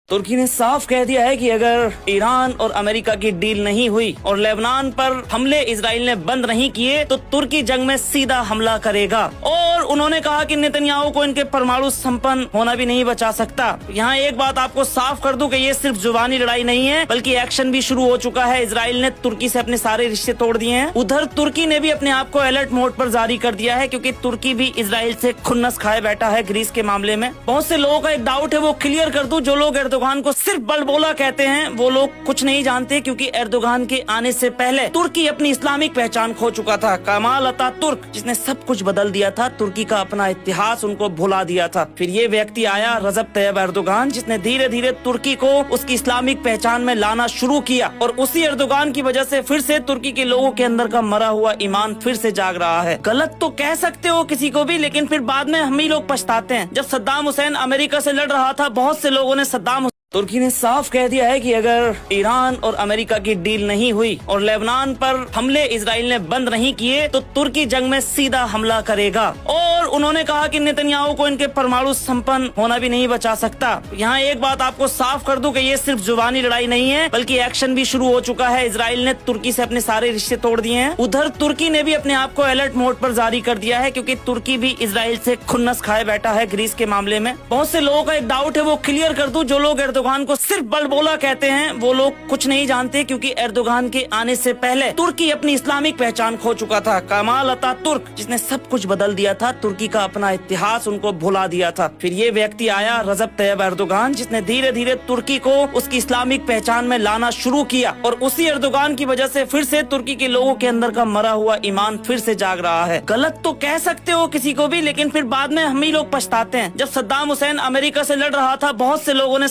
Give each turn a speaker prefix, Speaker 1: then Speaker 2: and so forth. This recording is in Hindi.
Speaker 1: तुर्की ने साफ कह दिया है कि अगर ईरान और अमेरिका की डील नहीं हुई और लेबनान पर हमले इजराइल ने बंद नहीं किए तो तुर्की जंग में सीधा हमला करेगा। और उन्होंने कहा कि नेतन्याहू को इनके परमाणु संपन्न होना भी नहीं बचा सकता। यहाँ एक बात आपको साफ कर दूं कि ये सिर्फ जुबानी लड़ाई नहीं है बल्कि एक्शन भी शुरू हो चुका है। इजराइल ने तुर्की से अपने सारे रिश्ते तोड़ दिए हैं। उधर तुर्की ने भी अपने आप को अलर्ट मोड पर जारी कर दिया है क्योंकि तुर्की भी इजराइल से खुन्नस खाए बैठा है ग्रीस के मामले में। बहुत से लोगों का एक डाउट है, वो क्लियर कर दूं। जो लोग एर्दोगान को सिर्फ बलबोला कहते हैं वो लोग कुछ नहीं जानते, क्योंकि एर्दोगान के आने से पहले तुर्की अपनी इस्लामिक पहचान खो चुका था। कमाल अतातुर्क जिसने सब कुछ बदल दिया था, तुर्की का अपना इतिहास उनको भुला दिया था। फिर ये व्यक्ति आया रजब तैयब एर्दोगान, जिसने धीरे धीरे तुर्की को उसकी इस्लामिक पहचान में लाना शुरू किया। और उसी एर्दोगान की वजह से फिर से तुर्की के लोगों के अंदर का मरा हुआ ईमान फिर से जाग रहा है। गलत तो कह सकते हो किसी को भी, लेकिन फिर बाद में हम ही लोग पछताते हैं। जब सद्दाम हुसैन अमेरिका से लड़ रहा था, बहुत से लोगों ने तुर्की ने साफ कह दिया है कि अगर ईरान और अमेरिका की डील नहीं हुई और लेबनान पर हमले इजराइल ने बंद नहीं किए तो तुर्की जंग में सीधा हमला करेगा। और उन्होंने कहा कि नेतन्याहू को इनके परमाणु संपन्न होना भी नहीं बचा सकता। यहाँ एक बात आपको साफ कर दूं कि ये सिर्फ जुबानी लड़ाई नहीं है बल्कि एक्शन भी शुरू हो चुका है। इजराइल ने तुर्की से अपने सारे रिश्ते तोड़ दिए हैं। उधर तुर्की ने भी अपने आप को अलर्ट मोड पर जारी कर दिया है क्योंकि तुर्की भी इजराइल से खुन्नस खाए बैठा है ग्रीस के मामले में। बहुत से लोगों का एक डाउट है, वो क्लियर कर दूं। जो लोग एर्दोगान को सिर्फ बलबोला कहते हैं वो लोग कुछ नहीं जानते, क्योंकि एर्दोगान के आने से पहले तुर्की अपनी इस्लामिक पहचान खो चुका था। कमाल अतातुर्क जिसने सब कुछ बदल दिया था, तुर्की का अपना इतिहास उनको भुला दिया था। फिर ये व्यक्ति आया रजब तैयब एर्दोगान, जिसने धीरे धीरे तुर्की को उसकी इस्लामिक पहचान में लाना शुरू किया। और उसी एर्दोगान की वजह से फिर से तुर्की के लोगों के अंदर का मरा हुआ ईमान फिर से जाग रहा है। गलत तो कह सकते हो किसी को भी, लेकिन फिर बाद में हम ही लोग पछताते हैं। जब सद्दाम हुसैन अमेरिका से लड़ रहा था, बहुत से लोगों ने